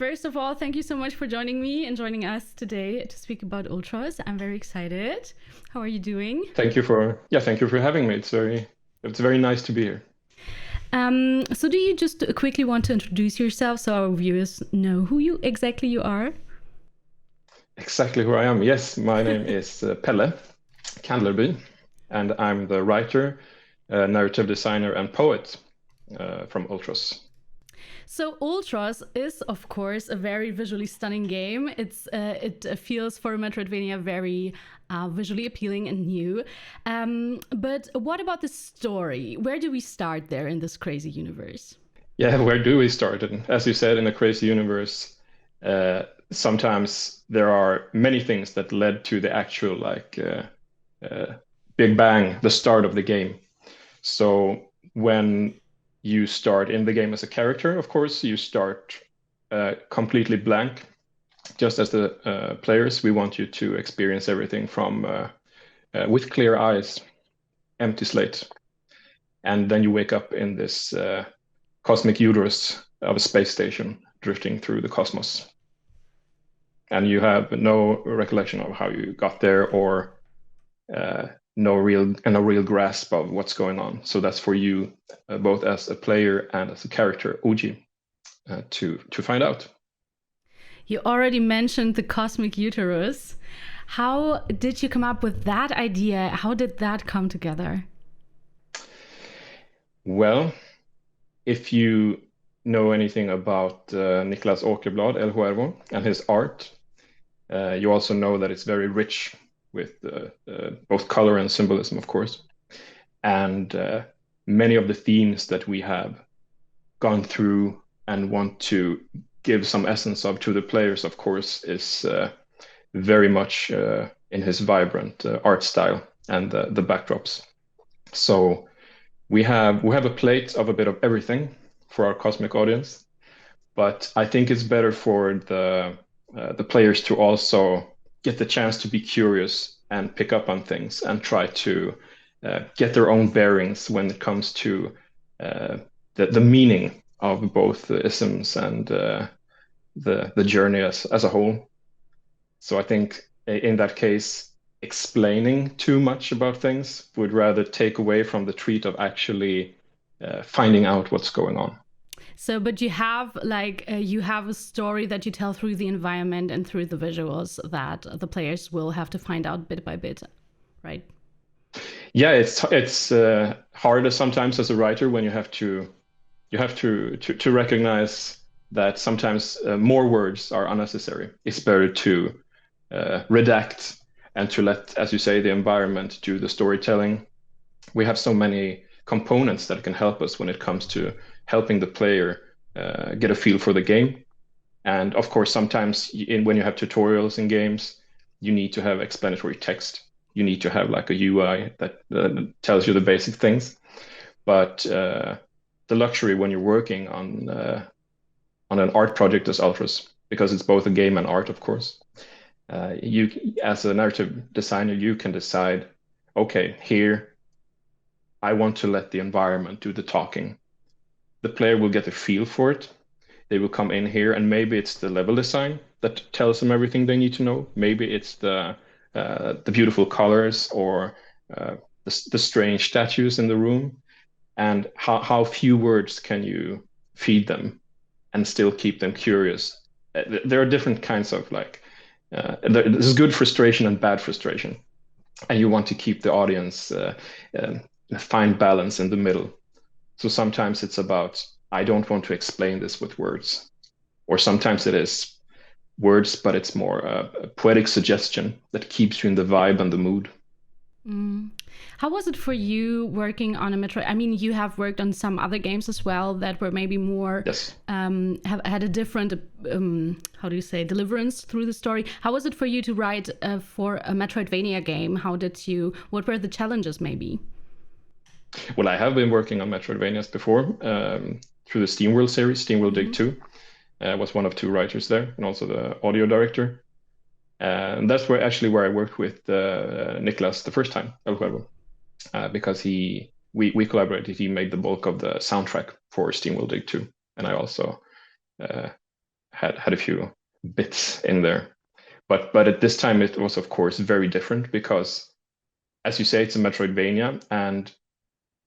first of all, thank you so much for joining me and joining us today to speak about Ultros. I'm very excited. How are you doing? Thank you for having me. It's very nice to be here. So do you just quickly want to introduce yourself so our viewers know who you exactly are? Exactly who I am. Yes, my name is Pelle Cahndlerby, and I'm the writer, narrative designer, and poet from ULTROS. So Ultros is, of course, a very visually stunning game. It feels for Metroidvania very visually appealing and new. But what about the story? Where do we start there in this crazy universe? Yeah, where do we start? And as you said, in a crazy universe, sometimes there are many things that led to the actual Big Bang, the start of the game. So when you start in the game as a character, of course, you start completely blank. Just as the players, we want you to experience everything from with clear eyes, empty slate. And then you wake up in this cosmic uterus of a space station drifting through the cosmos. And you have no recollection of how you got there or no real grasp of what's going on. So that's for you, both as a player and as a character, Uji, to find out. You already mentioned the cosmic uterus. How did you come up with that idea? How did that come together? Well, if you know anything about Niklas Åkerblad, El Huervo, and his art, you also know that it's very rich with both color and symbolism, of course. And many of the themes that we have gone through and want to give some essence of to the players, of course, is very much in his vibrant art style and the backdrops. So we have a plate of a bit of everything for our cosmic audience, but I think it's better for the players to also get the chance to be curious and pick up on things and try to get their own bearings when it comes to the meaning of both the isms and the journey as a whole. So I think in that case, explaining too much about things would rather take away from the treat of actually finding out what's going on. So, but you have you have a story that you tell through the environment and through the visuals that the players will have to find out bit by bit, right? Yeah, it's harder sometimes as a writer when you have to recognize that sometimes more words are unnecessary. It's better to redact and to let, as you say, the environment do the storytelling. We have so many components that can help us when it comes to helping the player get a feel for the game. And of course, sometimes when you have tutorials in games, you need to have explanatory text. You need to have like a UI that tells you the basic things. But the luxury when you're working on an art project as Ultros, because it's both a game and art, of course. You, as a narrative designer, you can decide, okay, here I want to let the environment do the talking. The player will get a feel for it. They will come in here, and maybe it's the level design that tells them everything they need to know. Maybe it's the beautiful colors or the strange statues in the room, and how few words can you feed them and still keep them curious. There are different kinds of this is good frustration and bad frustration, and you want to keep the audience find balance in the middle. So sometimes it's about, I don't want to explain this with words, or sometimes it is words, but it's more a poetic suggestion that keeps you in the vibe and the mood. Mm. How was it for you working on a Metroid? I mean, you have worked on some other games as well that were maybe more Yes. have had a different how do you say, deliverance through the story. How was it for you to write for a Metroidvania game? What were the challenges maybe? Well, I have been working on Metroidvanias before through the SteamWorld series. SteamWorld Dig 2 was one of two writers there, and also the audio director. And that's where I worked with Niklas the first time, El Huervo, because we collaborated. He made the bulk of the soundtrack for SteamWorld Dig 2, and I also had a few bits in there. But at this time it was of course very different because, as you say, it's a Metroidvania, and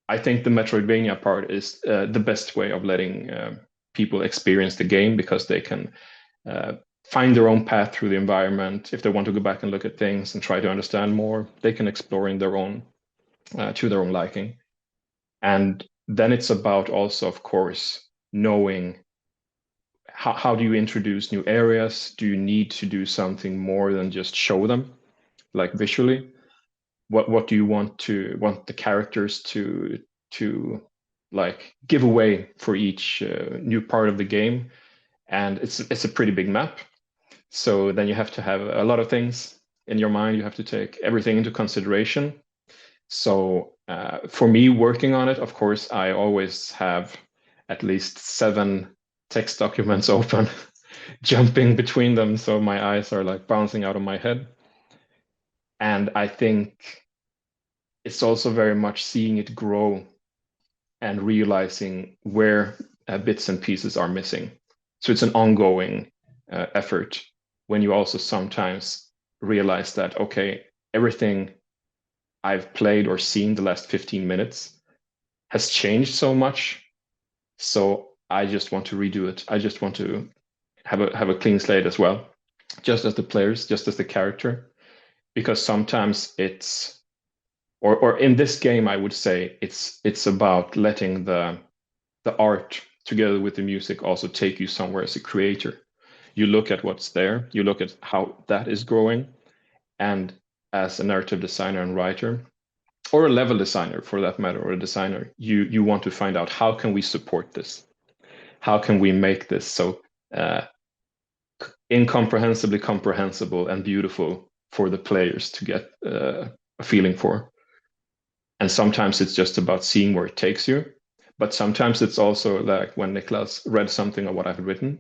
I think the Metroidvania part is the best way of letting people experience the game, because they can find their own path through the environment. If they want to go back and look at things and try to understand more, they can explore in their own to their own liking. And then it's about also, of course, knowing how do you introduce new areas? Do you need to do something more than just show them, like visually? What do you want the characters to like give away for each new part of the game? And it's a pretty big map. So then you have to have a lot of things in your mind. You have to take everything into consideration. So for me, working on it, of course, I always have at least 7 text documents open, jumping between them, so my eyes are like bouncing out of my head. And I think it's also very much seeing it grow and realizing where bits and pieces are missing. So it's an ongoing effort, when you also sometimes realize that, okay, everything I've played or seen the last 15 minutes has changed so much. So I just want to redo it. I just want to have a clean slate as well, just as the players, just as the character. Because sometimes it's, or in this game, I would say it's about letting the art together with the music also take you somewhere as a creator. You look at what's there, you look at how that is growing, and as a narrative designer and writer, or a level designer for that matter, or a designer, you want to find out, how can we support this? How can we make this so incomprehensibly comprehensible and beautiful for the players to get a feeling for? And sometimes it's just about seeing where it takes you. But sometimes it's also like when Niklas read something of what I've written,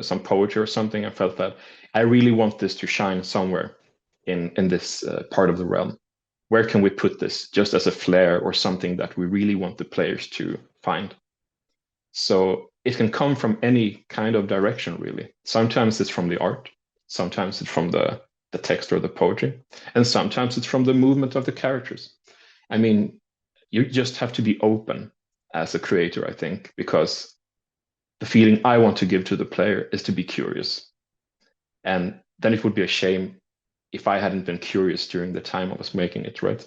some poetry or something, I felt that I really want this to shine somewhere in this part of the realm. Where can we put this just as a flair or something that we really want the players to find? So it can come from any kind of direction, really. Sometimes it's from the art, sometimes it's from the text or the poetry, and sometimes it's from the movement of the characters. I mean, you just have to be open as a creator, I think, because the feeling I want to give to the player is to be curious. And then it would be a shame if I hadn't been curious during the time I was making it, right?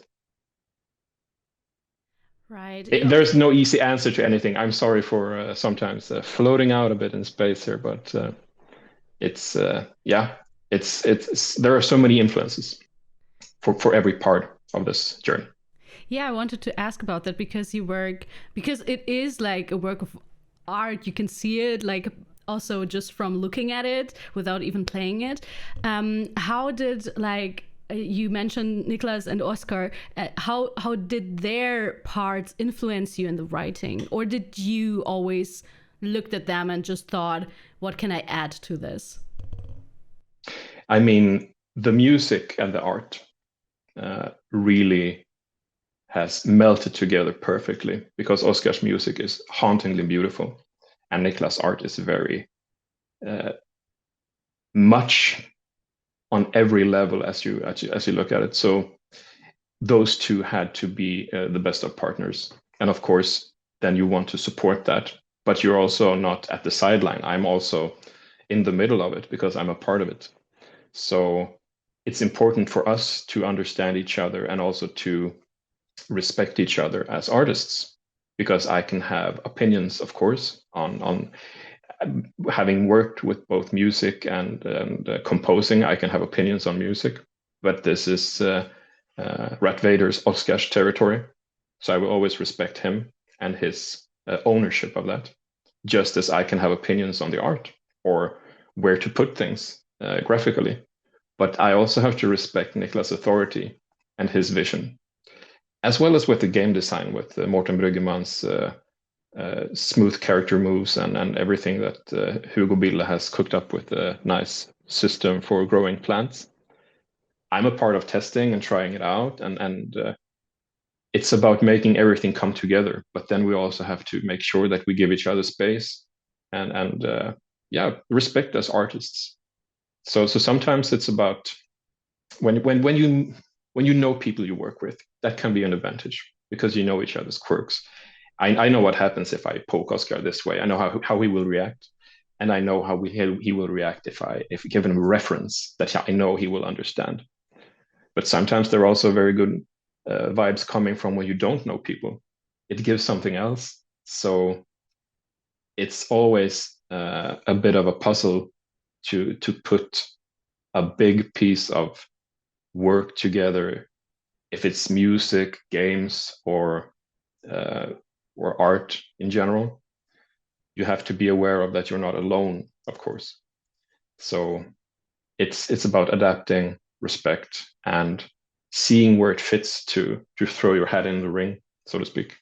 Right. There's no easy answer to anything. I'm sorry for sometimes floating out a bit in space here, but it's yeah, it's there are so many influences for every part of this journey. Yeah, I wanted to ask about that, because because it is like a work of art. You can see it like also just from looking at it without even playing it. How did, like, you mentioned Niklas and Oscar, how did their parts influence you in the writing? Or did you always looked at them and just thought, what can I add to this? I mean, the music and the art really has melted together perfectly, because Oscar's music is hauntingly beautiful and Niklas' art is very much on every level as you look at it. So those two had to be the best of partners, and of course, then you want to support that, but you're also not at the sideline. I'm also in the middle of it because I'm a part of it. So it's important for us to understand each other and also to respect each other as artists, because I can have opinions, of course, on having worked with both music and composing. I can have opinions on music, but this is Ratvader's Oscar's territory, so I will always respect him and his ownership of that, just as I can have opinions on the art or where to put things graphically. But I also have to respect Niklas' authority and his vision, as well as with the game design, with Morten Bruggemann's smooth character moves and everything that Hugo Bille has cooked up with a nice system for growing plants. I'm a part of testing and trying it out, and it's about making everything come together. But then we also have to make sure that we give each other space and respect as artists. So sometimes it's about when you know people you work with, that can be an advantage because you know each other's quirks. I know what happens if I poke Oscar this way. I know how he will react, and I know how he will react if given him a reference that I know he will understand. But sometimes there are also very good vibes coming from when you don't know people. It gives something else. So it's always a bit of a puzzle to put a big piece of work together, if it's music, games, or art in general. You have to be aware of that you're not alone, of course. So it's about adapting, respect, and seeing where it fits to throw your hat in the ring, so to speak.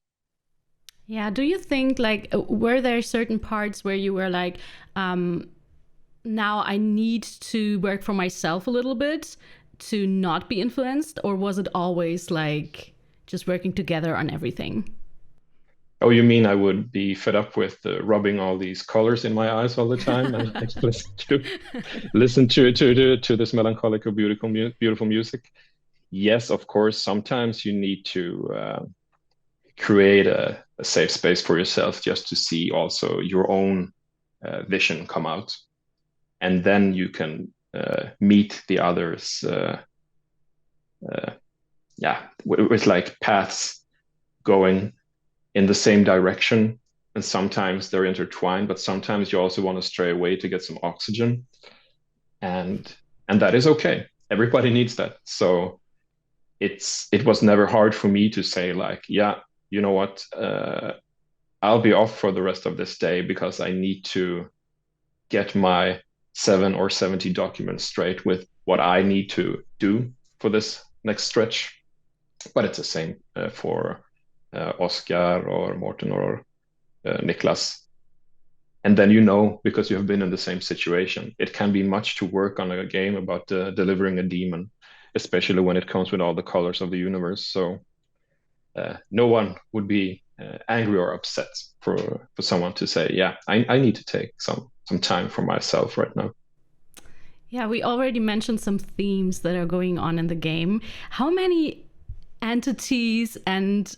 Yeah. Do you think, like, were there certain parts where you were like, now I need to work for myself a little bit to not be influenced? Or was it always like just working together on everything? Oh, you mean I would be fed up with rubbing all these colors in my eyes all the time and like listen to this melancholic or beautiful music? Yes, of course. Sometimes you need to create a safe space for yourself just to see also your own vision come out, and then you can meet the others. With like paths going in the same direction, and sometimes they're intertwined, but sometimes you also want to stray away to get some oxygen, and that is okay. Everybody needs that. So it was never hard for me to say like, yeah, you know what, I'll be off for the rest of this day because I need to get my 7 or 70 documents straight with what I need to do for this next stretch. But it's the same for Oscar or Morten or Niklas. And then you know, because you have been in the same situation, it can be much to work on a game about delivering a demon, especially when it comes with all the colors of the universe. So no one would be angry or upset for someone to say, yeah, I need to take some time for myself right now. Yeah, we already mentioned some themes that are going on in the game. How many entities and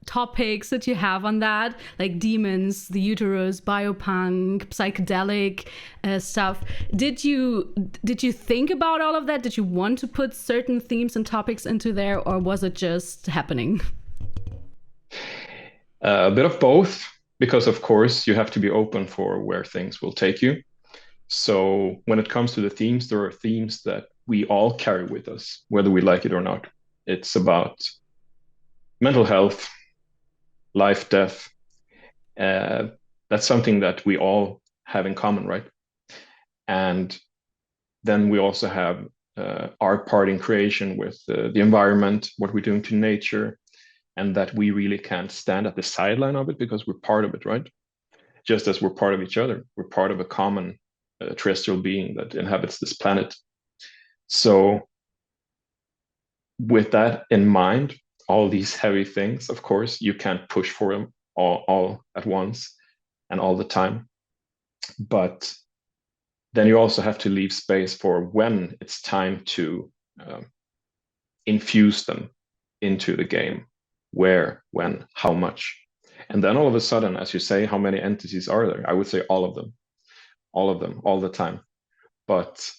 topics that you have on that, like demons, the uterus, biopunk, psychedelic stuff? Did you think about all of that? Did you want to put certain themes and topics into there, or was it just happening? A bit of both, because of course you have to be open for where things will take you. So when it comes to the themes, there are themes that we all carry with us, whether we like it or not. It's about mental health, life, death. Uh, that's something that we all have in common, right? And then we also have our part in creation with the environment, what we're doing to nature, and that we really can't stand at the sideline of it because we're part of it, right? Just as we're part of each other, we're part of a common terrestrial being that inhabits this planet. So, with that in mind, all these heavy things, of course, you can't push for them all at once and all the time. But then you also have to leave space for when it's time to infuse them into the game, where, when, how much. And then all of a sudden, as you say, how many entities are there? I would say all of them, all the time. But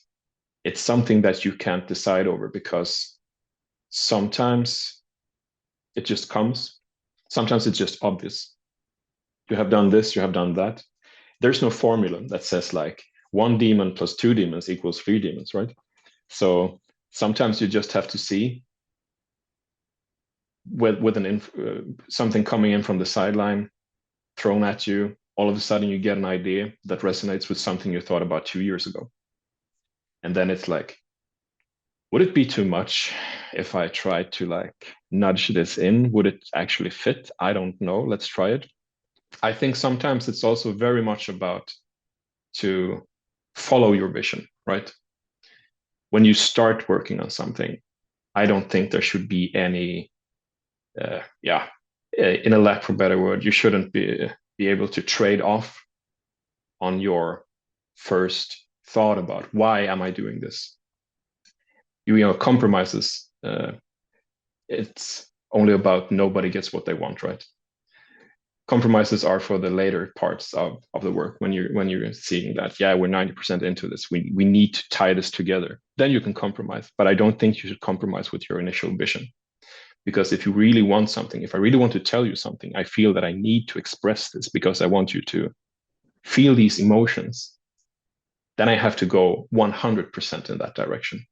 it's something that you can't decide over because sometimes it just comes. Sometimes it's just obvious. You have done this, you have done that. There's no formula that says like one demon plus two demons equals three demons, right? So sometimes you just have to see with something coming in from the sideline thrown at you. All of a sudden, you get an idea that resonates with something you thought about 2 years ago, and then it's like, would it be too much if I tried to like nudge this in? Would it actually fit? I don't know. Let's try it. I think sometimes it's also very much about to follow your vision, right? When you start working on something, I don't think there should be any, in a lack for a better word, you shouldn't be able to trade off on your first thought about why am I doing this. You know, compromises, it's only about nobody gets what they want, right? Compromises are for the later parts of the work, when you're seeing that, yeah, we're 90% into this, we need to tie this together, then you can compromise. But I don't think you should compromise with your initial vision, because if you really want something, if I really want to tell you something, I feel that I need to express this because I want you to feel these emotions, then I have to go 100% in that direction.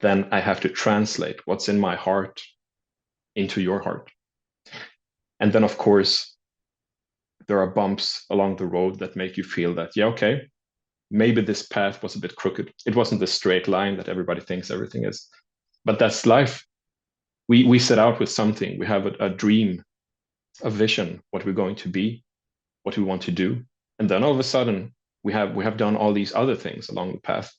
Then I have to translate what's in my heart into your heart. And then, of course, there are bumps along the road that make you feel that, yeah, okay, maybe this path was a bit crooked. It wasn't the straight line that everybody thinks everything is. But that's life. We set out with something. We have a dream, a vision, what we're going to be, what we want to do. And then all of a sudden, we have done all these other things along the path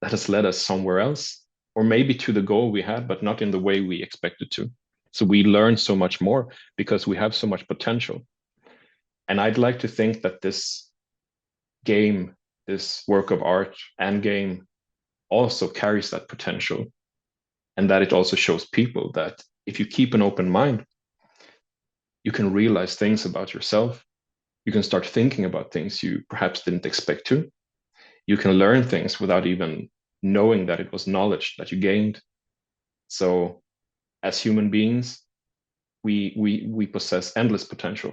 that has led us somewhere else, or maybe to the goal we had, but not in the way we expected to. So we learn so much more because we have so much potential. And I'd like to think that this game, this work of art and game, also carries that potential, and that it also shows people that if you keep an open mind, you can realize things about yourself. You can start thinking about things you perhaps didn't expect to. You can learn things without even knowing that it was knowledge that you gained. So as human beings, we possess endless potential.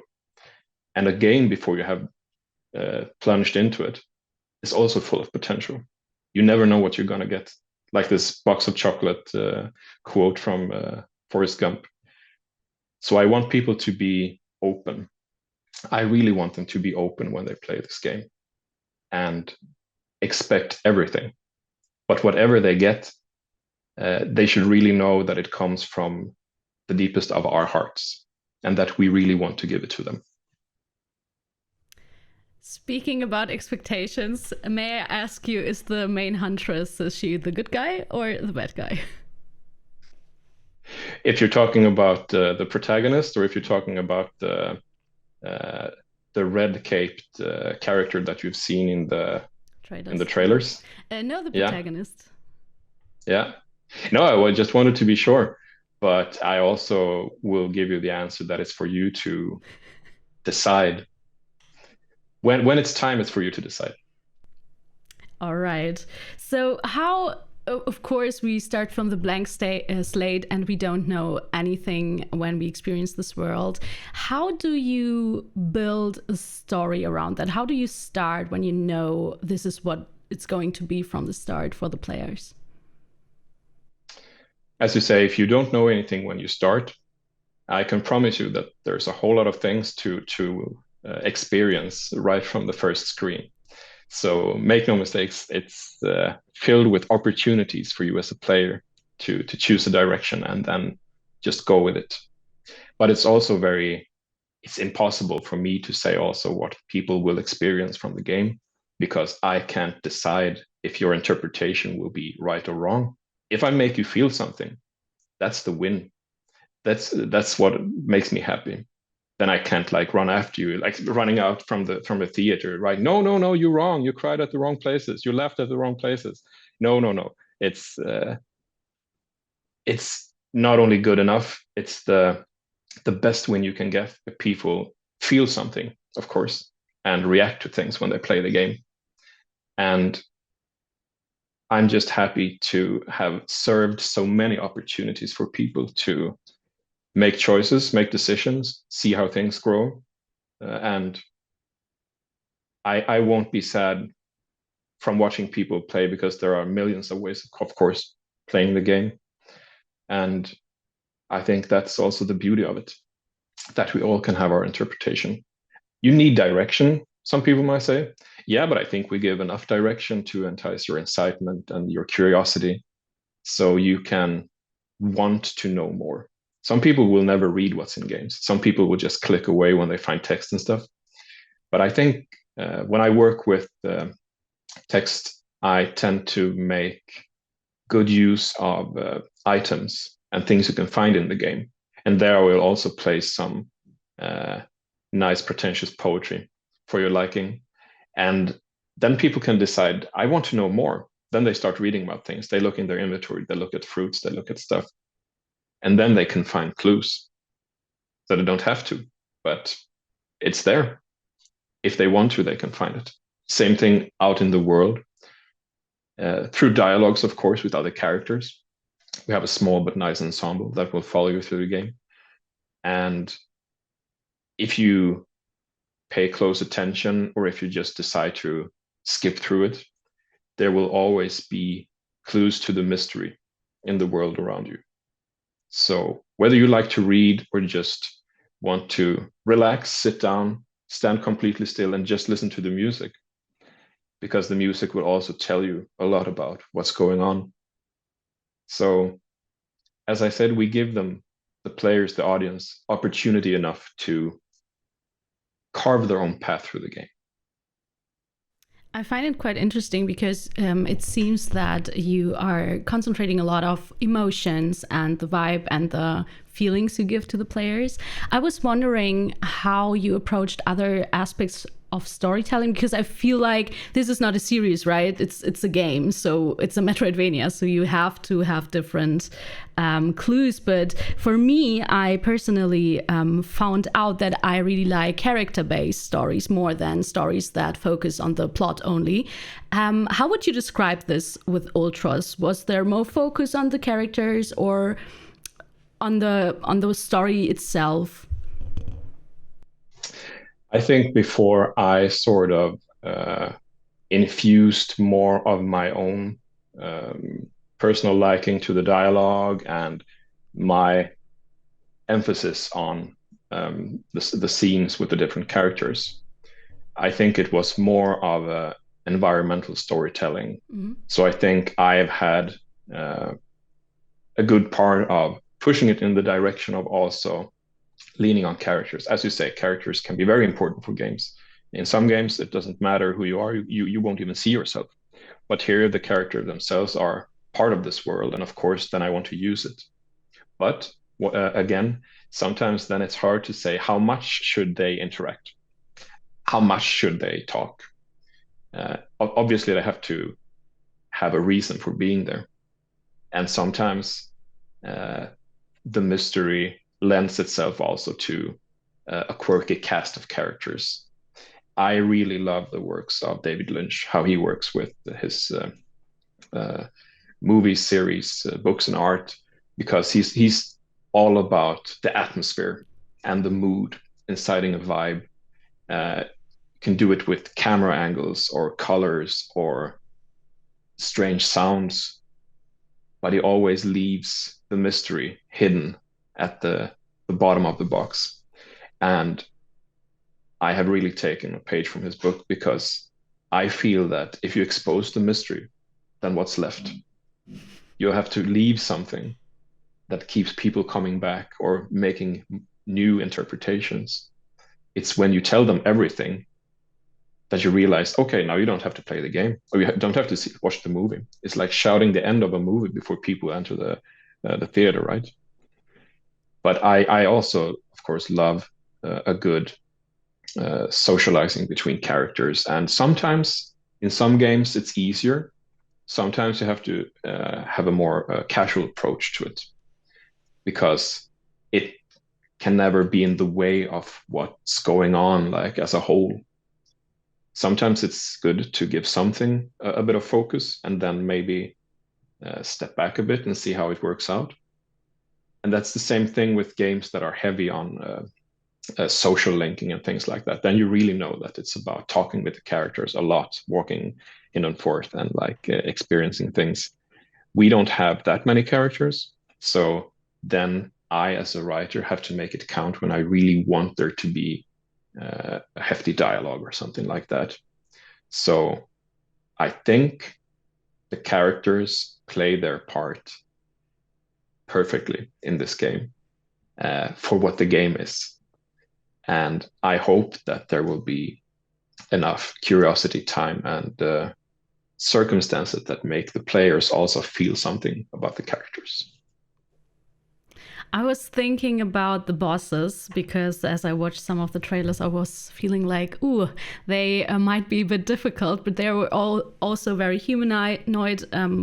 And a game, before you have plunged into it, is also full of potential. You never know what you're going to get. Like this box of chocolate quote from Forrest Gump. So I want people to be open. I really want them to be open when they play this game and expect everything. But whatever they get, they should really know that it comes from the deepest of our hearts and that we really want to give it to them. Speaking about expectations, may I ask you, is the main huntress, is she the good guy or the bad guy? If you're talking about the protagonist, or if you're talking about the red-caped character that you've seen in the trailers. No, the protagonist. Yeah. No, I just wanted to be sure, but I also will give you the answer that it's for you to decide. When it's time, it's for you to decide. All right. So how, of course, we start from the blank slate and we don't know anything when we experience this world. How do you build a story around that? How do you start when you know this is what it's going to be from the start for the players? As you say, if you don't know anything when you start, I can promise you that there's a whole lot of things to experience right from the first screen. So make no mistakes, it's filled with opportunities for you as a player to choose a direction and then just go with it. But it's also it's impossible for me to say also what people will experience from the game, because I can't decide if your interpretation will be right or wrong. If I make you feel something, that's the win. That's what makes me happy. Then I can't like run after you, like running out from the theater, right? No, you're wrong. You cried at the wrong places. You laughed at the wrong places. No. It's not only good enough, it's the best win you can get if people feel something, of course, and react to things when they play the game. And I'm just happy to have served so many opportunities for people to make choices, make decisions, see how things grow. And I won't be sad from watching people play, because there are millions of ways, of course, playing the game. And I think that's also the beauty of it, that we all can have our interpretation. You need direction, some people might say. Yeah, but I think we give enough direction to entice your incitement and your curiosity, so you can want to know more. Some people will never read what's in games. Some people will just click away when they find text and stuff. But I think when I work with text, I tend to make good use of items and things you can find in the game. And there I will also place some nice, pretentious poetry for your liking. And then people can decide, I want to know more. Then they start reading about things. They look in their inventory, they look at fruits, they look at stuff, and then they can find clues. So they don't have to, but it's there. If they want to, they can find it. Same thing out in the world, through dialogues, of course, with other characters. We have a small but nice ensemble that will follow you through the game. And if you pay close attention, or if you just decide to skip through it, there will always be clues to the mystery in the world around you. So whether you like to read or just want to relax, sit down, stand completely still and just listen to the music, because the music will also tell you a lot about what's going on. So as I said, we give them, the players, the audience, opportunity enough to carve their own path through the game. I find it quite interesting because it seems that you are concentrating a lot of emotions and the vibe and the feelings you give to the players. I was wondering how you approached other aspects of storytelling, because I feel like this is not a series, right? It's a game, so it's a Metroidvania, so you have to have different clues. But for me, I personally found out that I really like character-based stories more than stories that focus on the plot only. How would you describe this with ULTROS? Was there more focus on the characters or on the story itself? I think before I sort of infused more of my own personal liking to the dialogue and my emphasis on the scenes with the different characters, I think it was more of a environmental storytelling. Mm-hmm. So I think I have had a good part of pushing it in the direction of also leaning on characters. As you say, characters can be very important for games. In some games, it doesn't matter who you are, you won't even see yourself. But here, the characters themselves are part of this world. And of course, then I want to use it. But again, sometimes then it's hard to say how much should they interact? How much should they talk? Obviously, they have to have a reason for being there. And sometimes the mystery lends itself also to a quirky cast of characters. I really love the works of David Lynch, how he works with his movie series, books and art, because he's all about the atmosphere and the mood, inciting a vibe. Can do it with camera angles or colors or strange sounds, but he always leaves the mystery hidden at the bottom of the box. And I have really taken a page from his book, because I feel that if you expose the mystery, then what's left? You have to leave something that keeps people coming back or making new interpretations. It's when you tell them everything that you realize, okay, now you don't have to play the game, or you don't have to watch the movie. It's like shouting the end of a movie before people enter the theater, right? But I also, of course, love a good socializing between characters. And sometimes in some games it's easier. Sometimes you have to have a more casual approach to it, because it can never be in the way of what's going on, like as a whole. Sometimes it's good to give something a bit of focus and then maybe step back a bit and see how it works out. And that's the same thing with games that are heavy on social linking and things like that. Then you really know that it's about talking with the characters a lot, walking in and forth and like experiencing things. We don't have that many characters. So then I, as a writer, have to make it count when I really want there to be a hefty dialogue or something like that. So I think the characters play their part perfectly in this game for what the game is. And I hope that there will be enough curiosity, time, and circumstances that make the players also feel something about the characters. I was thinking about the bosses because as I watched some of the trailers, I was feeling like, ooh, they might be a bit difficult, but they were all also very humanoid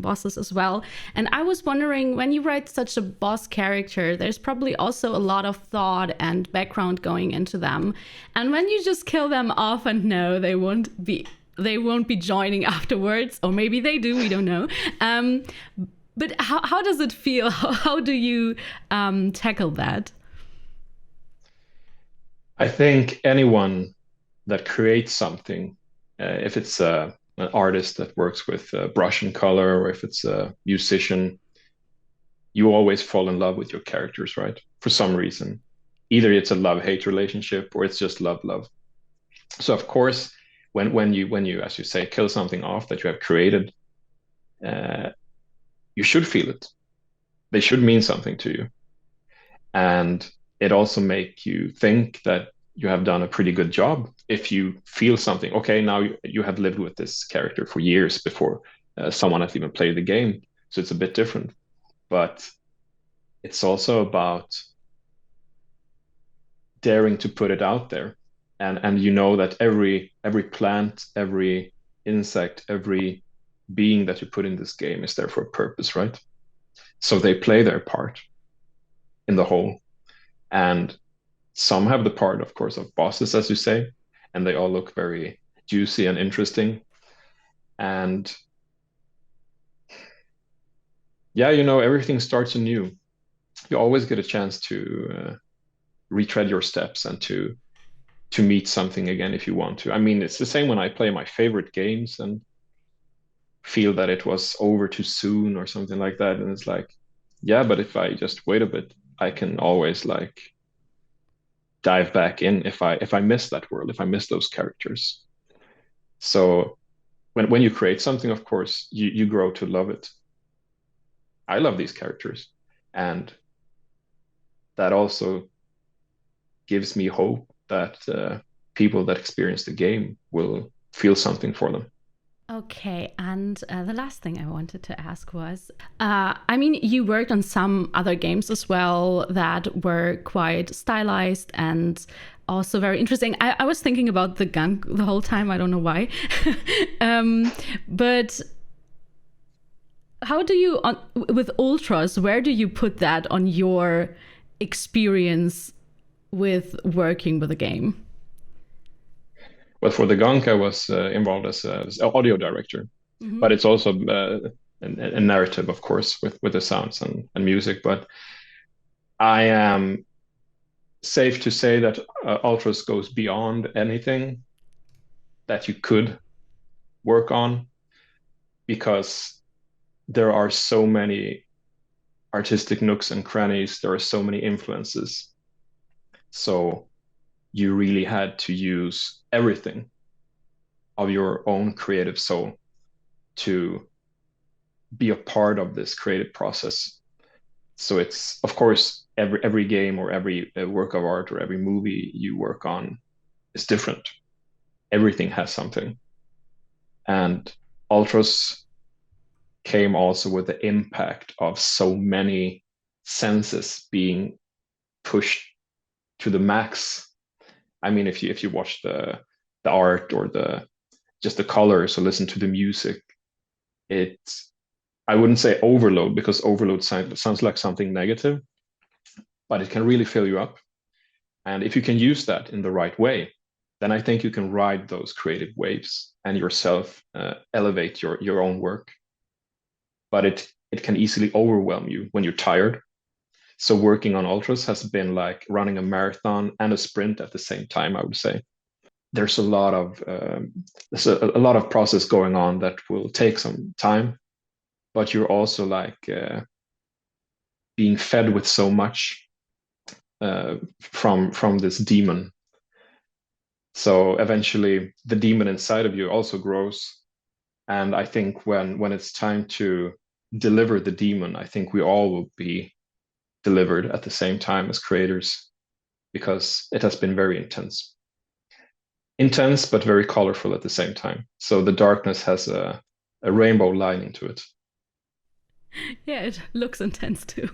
bosses as well. And I was wondering, when you write such a boss character, there's probably also a lot of thought and background going into them. And when you just kill them off and no, they won't be joining afterwards, or maybe they do, we don't know. But how does it feel? How do you tackle that? I think anyone that creates something, if it's an artist that works with brush and color, or if it's a musician, you always fall in love with your characters, right? For some reason. Either it's a love-hate relationship or it's just love-love. So of course, when you, as you say, kill something off that you have created, you should feel it. They should mean something to you. And it also make you think that you have done a pretty good job if you feel something. Okay, now you have lived with this character for years before someone has even played the game. So it's a bit different. But it's also about daring to put it out there. And you know that every plant, every insect, every being that you put in this game is there for a purpose, right? So they play their part in the whole. And some have the part, of course, of bosses, as you say, and they all look very juicy and interesting. And yeah, everything starts anew. You always get a chance to retread your steps and to meet something again if you want to. I mean, it's the same when I play my favorite games and feel that it was over too soon or something like that. And it's like, yeah, but if I just wait a bit, I can always like dive back in if I miss that world, if I miss those characters. So when you create something, of course, you grow to love it. I love these characters, and that also gives me hope that people that experience the game will feel something for them. Okay, and the last thing I wanted to ask was, I mean, you worked on some other games as well that were quite stylized and also very interesting. I was thinking about the gunk the whole time. I don't know why. But how do you, with Ultros, where do you put that on your experience with working with a game? Well, for the gunk, I was involved as an audio director, but it's also a narrative, of course, with the sounds and music. But I am safe to say that Ultros goes beyond anything that you could work on because there are so many artistic nooks and crannies. There are so many influences. So you really had to use everything of your own creative soul to be a part of this creative process. So it's, of course, every game or every work of art or every movie you work on is different. Everything has something. And Ultros came also with the impact of so many senses being pushed to the max. I mean, if you watch the art or just the colors or listen to the music, it's, I wouldn't say overload because overload sounds like something negative, but it can really fill you up. And if you can use that in the right way, then I think you can ride those creative waves and yourself elevate your own work. But it can easily overwhelm you when you're tired. So working on Ultros has been like running a marathon and a sprint at the same time, I would say. There's a lot of process going on that will take some time, but you're also like being fed with so much from this demon. So eventually, the demon inside of you also grows. And I think when it's time to deliver the demon, I think we all will be delivered at the same time as creators because it has been very intense but very colorful at the same time. So the darkness has a rainbow lining to it. Yeah, it looks intense too.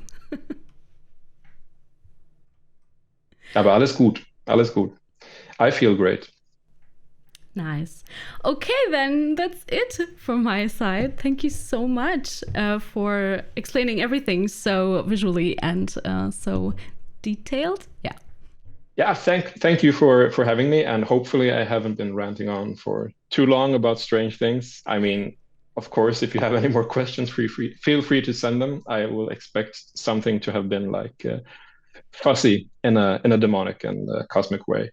Aber alles gut, alles gut. I feel great. Nice. Okay, then that's it from my side. Thank you so much for explaining everything so visually and so detailed. Yeah. Yeah, thank you for having me, and hopefully I haven't been ranting on for too long about strange things. I mean, of course, if you have any more questions, feel free to send them. I will expect something to have been like fuzzy in a demonic and cosmic way.